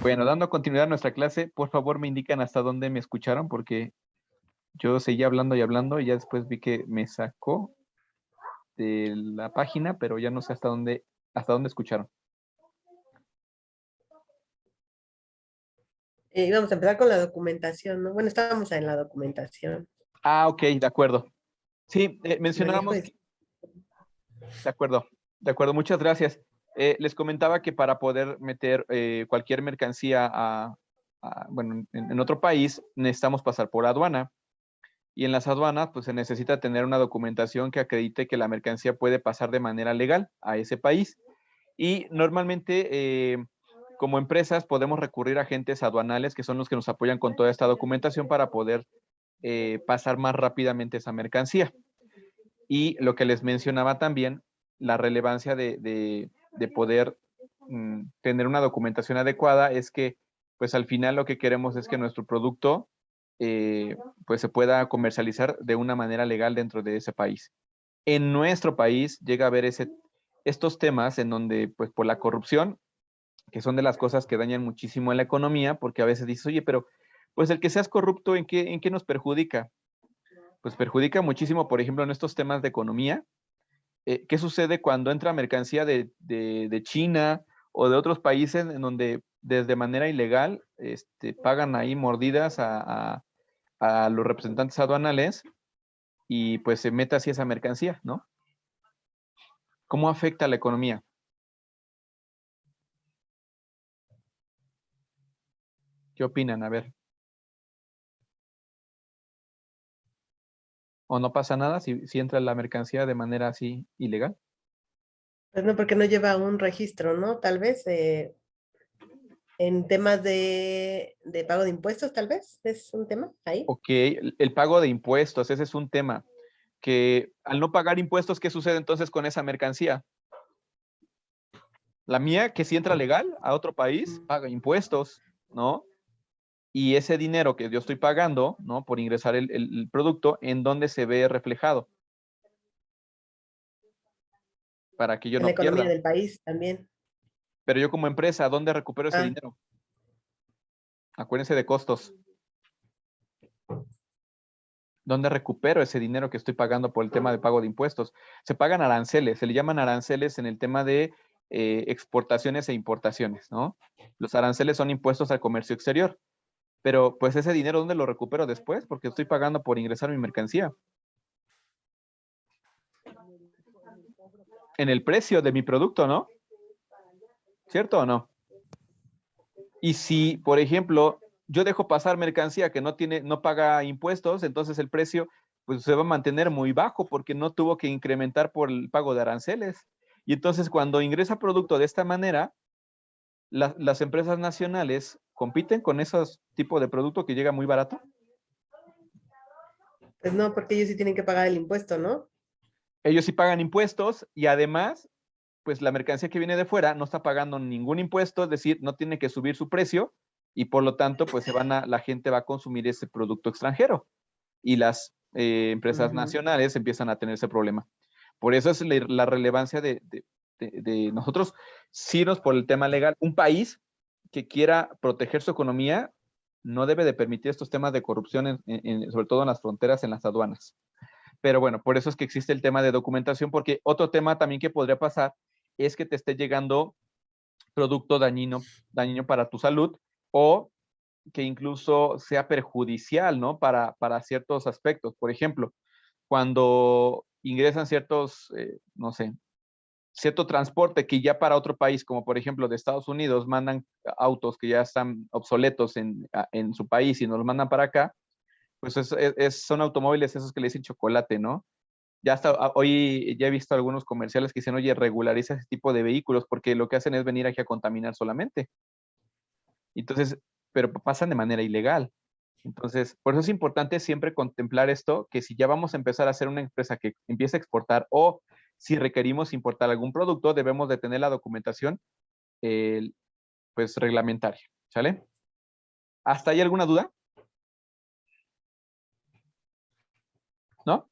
Bueno, dando continuidad a nuestra clase, por favor me indican hasta dónde me escucharon, porque yo seguía hablando y ya después vi que me sacó de la página, pero ya no sé hasta dónde escucharon. Íbamos a empezar con la documentación, ¿no? Bueno, estábamos en la documentación. Ah, ok, de acuerdo. Sí, Manejo mencionábamos, de... de acuerdo, muchas gracias. Les comentaba que para poder meter cualquier mercancía bueno, en otro país, necesitamos pasar por aduana. Y en las aduanas, pues se necesita tener una documentación que acredite que la mercancía puede pasar de manera legal a ese país. Y normalmente, como empresas, podemos recurrir a agentes aduanales que son los que nos apoyan con toda esta documentación para poder pasar más rápidamente esa mercancía. Y lo que les mencionaba también, la relevancia de poder tener una documentación adecuada es que, pues al final lo que queremos es que nuestro producto pues se pueda comercializar de una manera legal dentro de ese país. En nuestro país llega a haber estos temas en donde, pues por la corrupción, que son de las cosas que dañan muchísimo en la economía, porque a veces dices, oye, pero pues el que seas corrupto, en qué nos perjudica? Pues perjudica muchísimo, por ejemplo, en estos temas de economía. ¿Qué sucede cuando entra mercancía de China o de otros países en donde desde manera ilegal pagan ahí mordidas a los representantes aduanales y pues se mete así esa mercancía, ¿no? ¿Cómo afecta a la economía? ¿Qué opinan? A ver. ¿O no pasa nada si entra la mercancía de manera así ilegal? Pues no, porque no lleva un registro, ¿no? Tal vez en temas de pago de impuestos, tal vez es un tema ahí. Ok, el pago de impuestos, ese es un tema. Que al no pagar impuestos, ¿qué sucede entonces con esa mercancía? La mía, que si entra legal a otro país, paga impuestos, ¿no? Y ese dinero que yo estoy pagando, ¿no? Por ingresar el producto, ¿en dónde se ve reflejado? Para que yo En la no economía pierda. del país también. Pero yo como empresa, ¿dónde recupero ese Ah, dinero? Acuérdense de costos. ¿Dónde recupero ese dinero que estoy pagando por el tema de pago de impuestos? Se pagan aranceles, se le llaman aranceles en el tema de exportaciones e importaciones, ¿no? Los aranceles son impuestos al comercio exterior, pero pues ese dinero, ¿dónde lo recupero después? Porque estoy pagando por ingresar mi mercancía. En el precio de mi producto, ¿no? ¿Cierto o no? Y si, por ejemplo, yo dejo pasar mercancía que no paga impuestos, entonces el precio pues se va a mantener muy bajo porque no tuvo que incrementar por el pago de aranceles. Y entonces cuando ingresa producto de esta manera, las empresas nacionales compiten con esos tipos de producto que llega muy barato. pues no, porque ellos sí tienen que pagar el impuesto, ¿no? Ellos sí pagan impuestos y además, pues la mercancía que viene de fuera no está pagando ningún impuesto, es decir, no tiene que subir su precio y por lo tanto, pues la gente va a consumir ese producto extranjero y las empresas Ujú. nacionales empiezan a tener ese problema. Por eso es la relevancia de nosotros irnos por el tema legal. Un país que quiera proteger su economía no debe de permitir estos temas de corrupción, sobre todo en las fronteras, en las aduanas. Pero bueno, por eso es que existe el tema de documentación, porque otro tema también que podría pasar es que te esté llegando producto dañino para tu salud o que incluso sea perjudicial, ¿no? Para ciertos aspectos. Por ejemplo, cuando ingresan ciertos, no sé, cierto transporte que ya para otro país, como por ejemplo de Estados Unidos, mandan autos que ya están obsoletos en su país y nos los mandan para acá, pues son automóviles esos que le dicen chocolate, ¿no? Ya hasta hoy ya he visto algunos comerciales que dicen, oye, regulariza ese tipo de vehículos porque lo que hacen es venir aquí a contaminar solamente. Entonces, pero pasan de manera ilegal. Entonces, por eso es importante siempre contemplar esto, que si ya vamos a empezar a ser una empresa que empiece a exportar o si requerimos importar algún producto, debemos de tener la documentación eh, pues reglamentaria, ¿sale? ¿Hasta ahí alguna duda? ¿No?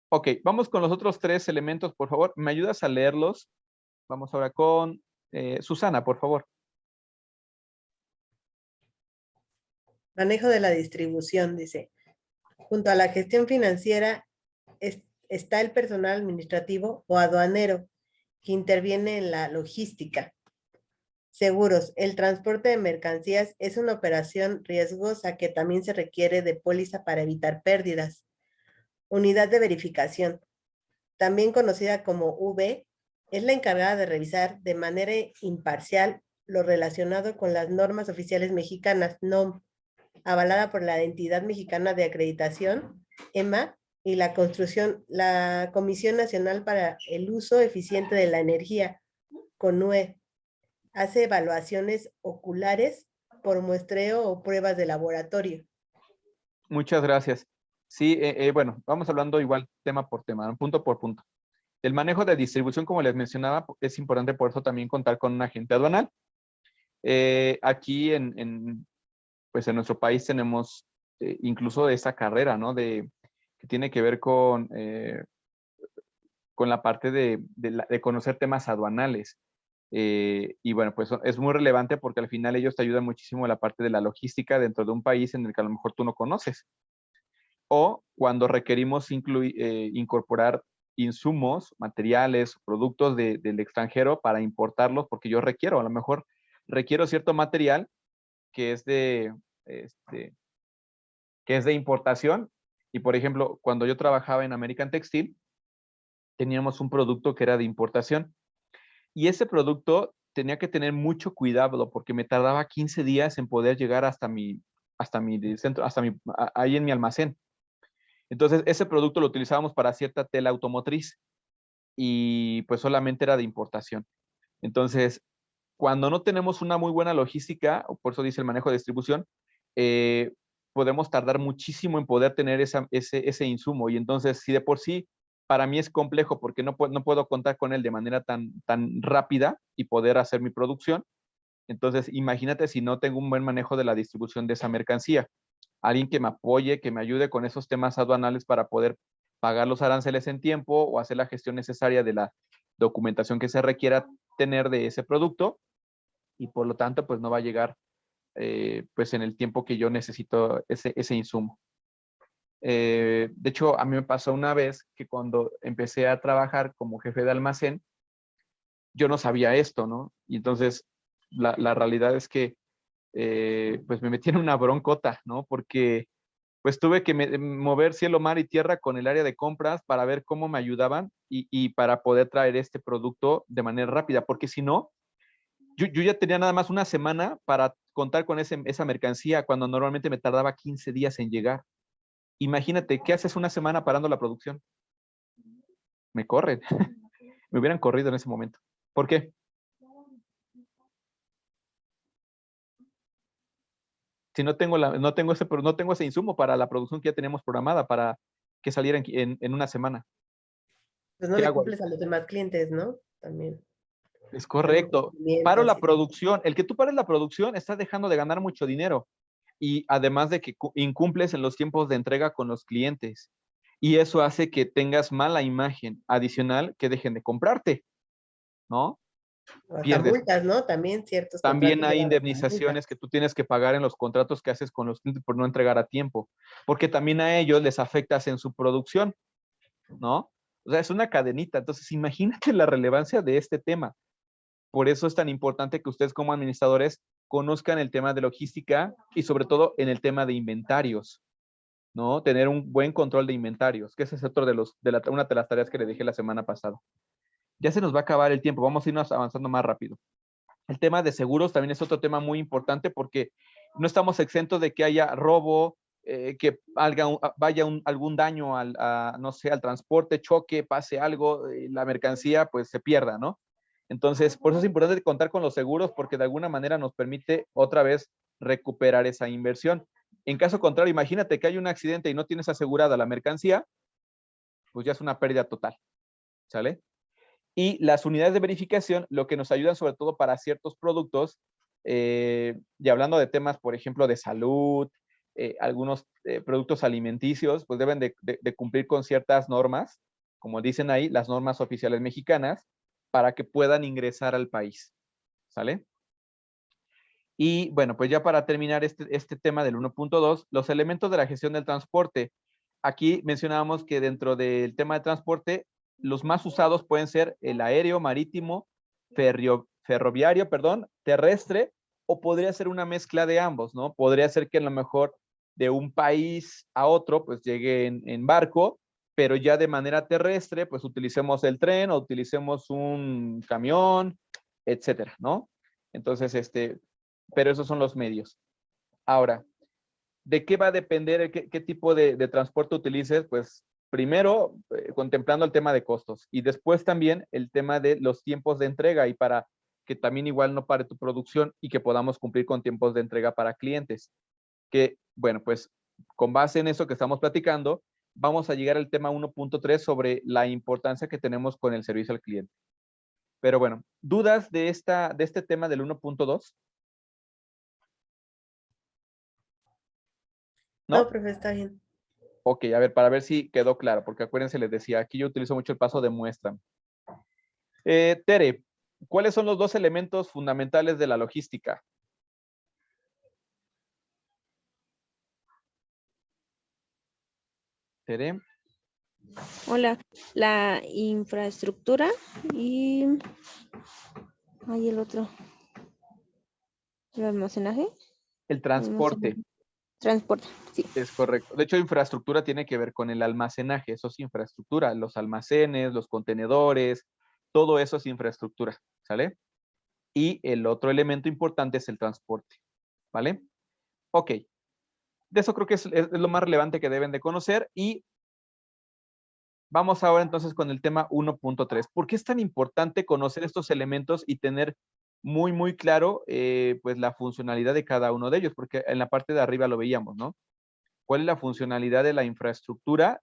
Ok, vamos con los otros tres elementos, por favor. ¿Me ayudas a leerlos? Vamos ahora con Susana, por favor. Manejo de la distribución, dice. Junto a la gestión financiera está el personal administrativo o aduanero que interviene en la logística. Seguros. El transporte de mercancías es una operación riesgosa que también se requiere de póliza para evitar pérdidas. Unidad de verificación, también conocida como V, es la encargada de revisar de manera imparcial lo relacionado con las normas oficiales mexicanas, NOM, avalada por la Entidad Mexicana de Acreditación, EMA, y la Comisión Nacional para el Uso Eficiente de la Energía, CONUE. Hace evaluaciones oculares por muestreo o pruebas de laboratorio. Muchas gracias. Sí, bueno, vamos hablando igual tema por tema, ¿no? Punto por punto. El manejo de distribución, como les mencionaba, es importante por eso también contar con un agente aduanal. Aquí pues en nuestro país tenemos incluso esa carrera, ¿no? Que tiene que ver con la parte de conocer temas aduanales. Y bueno, pues es muy relevante porque al final ellos te ayudan muchísimo en la parte de la logística dentro de un país en el que a lo mejor tú no conoces. O cuando requerimos incorporar insumos, materiales, productos del extranjero para importarlos, porque yo requiero, a lo mejor requiero cierto material que es este, que es de importación. Y por ejemplo, cuando yo trabajaba en American Textile, teníamos un producto que era de importación. Y ese producto tenía que tener mucho cuidado porque me tardaba 15 días en poder llegar hasta mi centro, ahí en mi almacén. Entonces, ese producto lo utilizábamos para cierta tela automotriz y pues solamente era de importación. Entonces, cuando no tenemos una muy buena logística, por eso dice el manejo de distribución, eh, podemos tardar muchísimo en poder tener ese insumo. Y entonces, si de por sí para mí es complejo porque no puedo contar con él de manera tan rápida y poder hacer mi producción, entonces imagínate si no tengo un buen manejo de la distribución de esa mercancía. Alguien que me apoye, que me ayude con esos temas aduanales para poder pagar los aranceles en tiempo o hacer la gestión necesaria de la documentación que se requiera tener de ese producto y por lo tanto pues no va a llegar pues en el tiempo que yo necesito ese insumo. De hecho, a mí me pasó una vez que cuando empecé a trabajar como jefe de almacén, yo no sabía esto, ¿no? Y entonces la realidad es que pues me metí en una broncota, ¿no? Porque pues tuve que mover cielo, mar y tierra con el área de compras para ver cómo me ayudaban y para poder traer este producto de manera rápida, porque si no, yo ya tenía nada más una semana para contar con esa mercancía cuando normalmente me tardaba 15 días en llegar. Imagínate, ¿qué haces una semana parando la producción? Me corren. Me hubieran corrido en ese momento. ¿Por qué? Si no tengo ese insumo para la producción que ya teníamos programada para que saliera en una semana. Pues no ¿Qué le hago ahí? cumples a los demás clientes, ¿no? También. Es Dando correcto. Paro cumplimientos. la producción. El que tú pares la producción, estás dejando de ganar mucho dinero. Y además de que incumples en los tiempos de entrega con los clientes. Y eso hace que tengas mala imagen adicional que dejen de comprarte, ¿no? O hasta Pierdes. multas, ¿no? También ciertos También contratos hay llevan hasta multas. indemnizaciones que tú tienes que pagar en los contratos que haces con los clientes por no entregar a tiempo, porque también a ellos les afectas en su producción, ¿no? O sea, es una cadenita. Entonces, imagínate la relevancia de este tema. Por eso es tan importante que ustedes como administradores conozcan el tema de logística y sobre todo en el tema de inventarios, ¿no? Tener un buen control de inventarios, que ese es otro una de las tareas que le dije la semana pasada. Ya se nos va a acabar el tiempo, vamos a irnos avanzando más rápido. El tema de seguros también es otro tema muy importante porque no estamos exentos de que haya robo, que vaya algún daño no sé, al transporte, choque, pase algo, la mercancía pues se pierda, ¿no? Entonces, por eso es importante contar con los seguros porque de alguna manera nos permite otra vez recuperar esa inversión. En caso contrario, imagínate que hay un accidente y no tienes asegurada la mercancía, pues ya es una pérdida total, ¿sale? Y las unidades de verificación, lo que nos ayudan sobre todo para ciertos productos, y hablando de temas, por ejemplo, de salud, algunos productos alimenticios, pues deben de cumplir con ciertas normas, como dicen ahí, las normas oficiales mexicanas, para que puedan ingresar al país, ¿sale? Y bueno, pues ya para terminar este tema del 1.2, los elementos de la gestión del transporte. Aquí mencionábamos que dentro del tema de transporte, los más usados pueden ser el aéreo, marítimo, ferroviario, perdón, terrestre, o podría ser una mezcla de ambos, ¿no? Podría ser que a lo mejor de un país a otro, pues llegue en barco, pero ya de manera terrestre, pues utilicemos el tren o utilicemos un camión, etcétera, ¿no? Entonces, pero esos son los medios. Ahora, ¿de qué va a depender qué tipo de transporte utilices? Pues primero, contemplando el tema de costos y después también el tema de los tiempos de entrega y para que también igual no pare tu producción y que podamos cumplir con tiempos de entrega para clientes. Que, bueno, pues con base en eso que estamos platicando, vamos a llegar al tema 1.3 sobre la importancia que tenemos con el servicio al cliente. Pero bueno, ¿dudas de este tema del 1.2? No, ¿No? profe, está bien. Ok, a ver, para ver si quedó claro, porque acuérdense, les decía, aquí yo utilizo mucho el paso de muestra. Tere, ¿cuáles son los dos elementos fundamentales de la logística? Tere. Hola, la infraestructura y... Ahí el otro. ¿El almacenaje? El transporte. Transporte, sí. Es correcto. De hecho, infraestructura tiene que ver con el almacenaje. Eso es infraestructura. Los almacenes, los contenedores, todo eso es infraestructura. ¿Sale? Y el otro elemento importante es el transporte. ¿Vale? Ok. De eso creo que es lo más relevante que deben de conocer. Y vamos ahora entonces con el tema 1.3. ¿Por qué es tan importante conocer estos elementos y tener muy, muy claro pues la funcionalidad de cada uno de ellos? Porque en la parte de arriba lo veíamos, ¿no? ¿Cuál es la funcionalidad de la infraestructura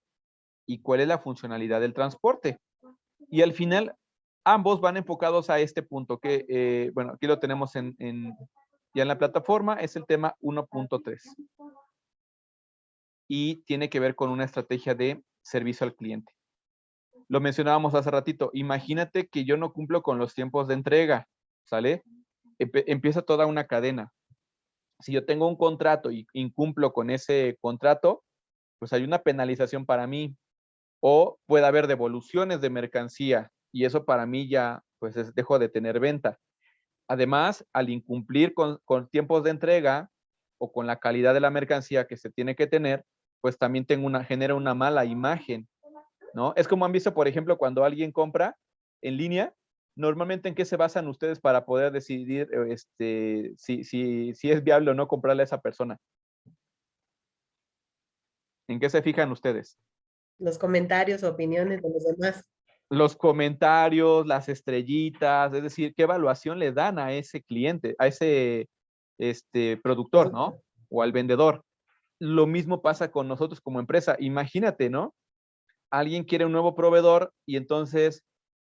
y cuál es la funcionalidad del transporte? Y al final, ambos van enfocados a este punto que, bueno, aquí lo tenemos ya en la plataforma, es el tema 1.3. Y tiene que ver con una estrategia de servicio al cliente. Lo mencionábamos hace ratito, imagínate que yo no cumplo con los tiempos de entrega, ¿sale? Empieza toda una cadena. Si yo tengo un contrato y incumplo con ese contrato, pues hay una penalización para mí o puede haber devoluciones de mercancía y eso para mí ya pues dejo de tener venta. Además, al incumplir con tiempos de entrega o con la calidad de la mercancía que se tiene que tener, pues también genera una mala imagen, ¿no? Es como han visto, por ejemplo, cuando alguien compra en línea, normalmente en qué se basan ustedes para poder decidir si es viable o no comprarle a esa persona. ¿En qué se fijan ustedes? Los comentarios, opiniones de los demás. Los comentarios, las estrellitas, es decir, qué evaluación le dan a ese cliente, a ese productor, ¿no? O al vendedor. Lo mismo pasa con nosotros como empresa. Imagínate, ¿no? Alguien quiere un nuevo proveedor y entonces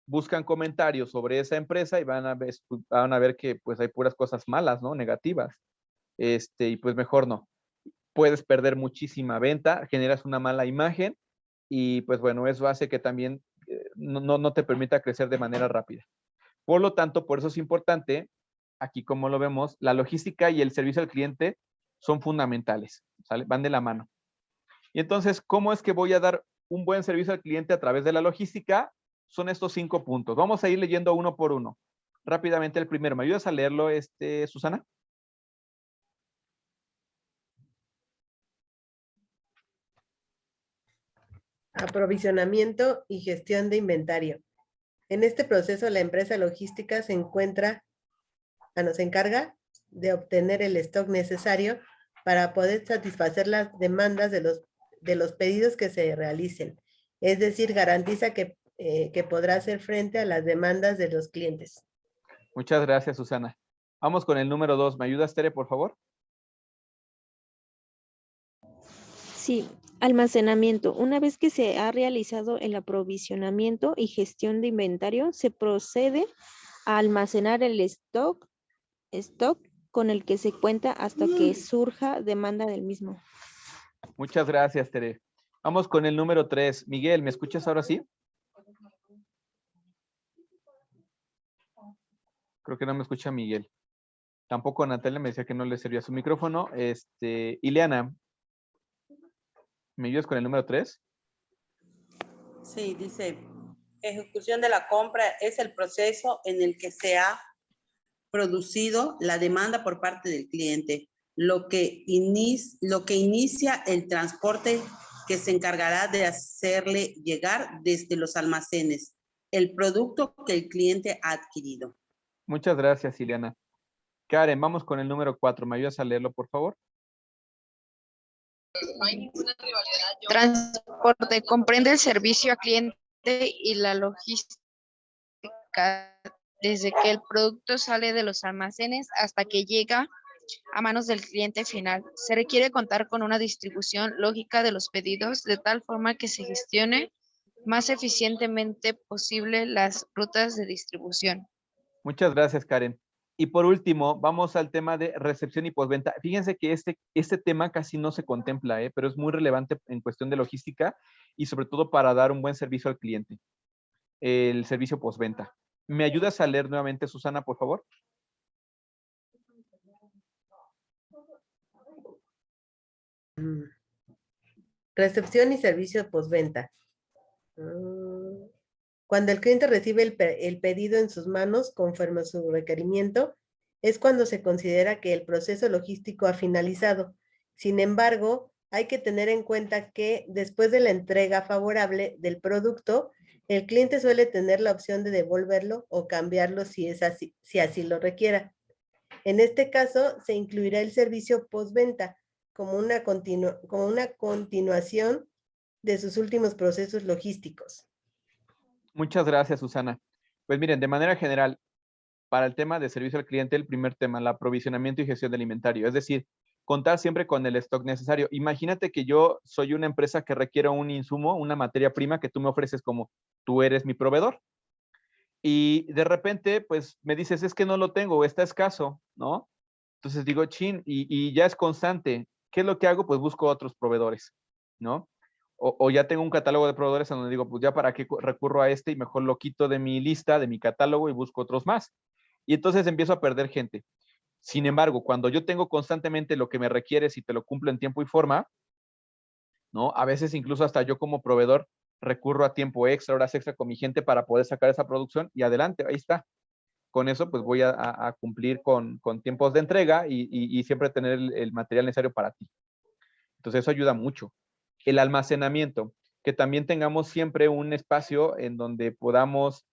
buscan comentarios sobre esa empresa y van a ver que pues hay puras cosas malas, ¿no? Negativas. Y pues mejor no. Puedes perder muchísima venta, generas una mala imagen y pues bueno, eso hace que también no te permita crecer de manera rápida. Por lo tanto, por eso es importante, aquí como lo vemos, la logística y el servicio al cliente son fundamentales, ¿sale? Van de la mano. Y entonces, ¿cómo es que voy a dar un buen servicio al cliente a través de la logística? Son estos 5 puntos. Vamos a ir leyendo uno por uno. Rápidamente el primero. ¿Me ayudas a leerlo, Susana? Aprovisionamiento y gestión de inventario. En este proceso, la empresa logística se encarga de obtener el stock necesario para poder satisfacer las demandas de los pedidos que se realicen. Es decir, garantiza que podrá hacer frente a las demandas de los clientes. Muchas gracias, Susana. Vamos con el número 2. ¿Me ayudas, Tere, por favor? Sí, almacenamiento. Una vez que se ha realizado el aprovisionamiento y gestión de inventario, se procede a almacenar el stock con el que se cuenta hasta que surja demanda del mismo. Muchas gracias, Tere. Vamos con el número 3. Miguel, ¿me escuchas ahora sí? Creo que no me escucha Miguel. Tampoco Natalia me decía que no le servía su micrófono. Ileana, ¿me ayudas con el número 3? Sí, dice, ejecución de la compra es el proceso en el que se ha producido la demanda por parte del cliente, lo que inicia el transporte que se encargará de hacerle llegar desde los almacenes el producto que el cliente ha adquirido. Muchas gracias, Ileana. Karen, vamos con el número 4. ¿Me ayudas a leerlo, por favor? Transporte comprende el servicio a cliente y la logística desde que el producto sale de los almacenes hasta que llega a manos del cliente final. Se requiere contar con una distribución lógica de los pedidos de tal forma que se gestione más eficientemente posible las rutas de distribución. Muchas gracias, Karen. Y por último, vamos al tema de recepción y postventa. Fíjense que este tema casi no se contempla, pero es muy relevante en cuestión de logística y sobre todo para dar un buen servicio al cliente. El servicio postventa. ¿Me ayudas a leer nuevamente, Susana, por favor? Recepción y servicio postventa. Cuando el cliente recibe el pedido en sus manos conforme a su requerimiento, es cuando se considera que el proceso logístico ha finalizado. Sin embargo, hay que tener en cuenta que después de la entrega favorable del producto, el cliente suele tener la opción de devolverlo o cambiarlo si así lo requiera. En este caso, se incluirá el servicio postventa como una continuación de sus últimos procesos logísticos. Muchas gracias, Susana. Pues miren, de manera general, para el tema de servicio al cliente, el primer tema, el aprovisionamiento y gestión de inventario, es decir, contar siempre con el stock necesario. Imagínate que yo soy una empresa que requiere un insumo, una materia prima que tú me ofreces como tú eres mi proveedor. Y de repente, pues me dices, es que no lo tengo, está escaso, ¿no? Entonces digo, chin, y ya es constante. ¿Qué es lo que hago? Pues busco otros proveedores, ¿no? O ya tengo un catálogo de proveedores en donde digo, pues ya para qué recurro a este y mejor lo quito de mi lista, de mi catálogo y busco otros más. Y entonces empiezo a perder gente. Sin embargo, cuando yo tengo constantemente lo que me requieres y te lo cumplo en tiempo y forma, ¿no? A veces incluso hasta yo como proveedor recurro a tiempo extra, horas extra con mi gente para poder sacar esa producción y adelante, ahí está. Con eso pues voy a cumplir con tiempos de entrega y siempre tener el material necesario para ti. Entonces eso ayuda mucho. El almacenamiento, que también tengamos siempre un espacio en donde podamos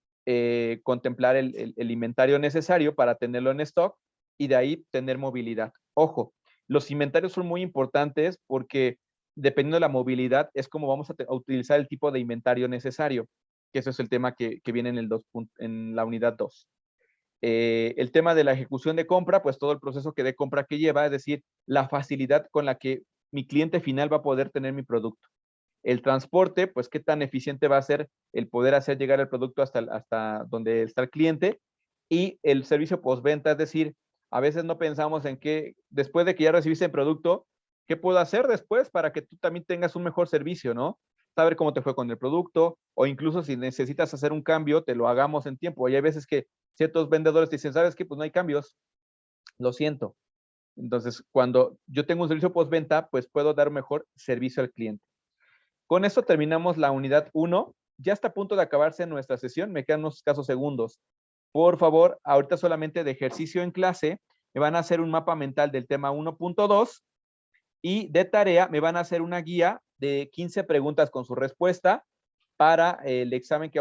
contemplar el inventario necesario para tenerlo en stock y de ahí tener movilidad. Ojo, los inventarios son muy importantes porque dependiendo de la movilidad es como vamos a utilizar el tipo de inventario necesario, que eso es el tema que viene en la unidad 2. El tema de la ejecución de compra, pues todo el proceso de compra que lleva, es decir, la facilidad con la que mi cliente final va a poder tener mi producto. El transporte, pues qué tan eficiente va a ser el poder hacer llegar el producto hasta donde está el cliente. Y el servicio postventa, es decir, a veces no pensamos en que después de que ya recibiste el producto, ¿qué puedo hacer después para que tú también tengas un mejor servicio, ¿no? Saber cómo te fue con el producto o incluso si necesitas hacer un cambio, te lo hagamos en tiempo. Y hay veces que ciertos vendedores te dicen, ¿sabes qué? Pues no hay cambios. Lo siento. Entonces, cuando yo tengo un servicio postventa, pues puedo dar mejor servicio al cliente. Con esto terminamos la unidad 1. Ya está a punto de acabarse nuestra sesión. Me quedan unos escasos segundos. Por favor, ahorita solamente de ejercicio en clase, me van a hacer un mapa mental del tema 1.2 y de tarea me van a hacer una guía de 15 preguntas con su respuesta para el examen que vamos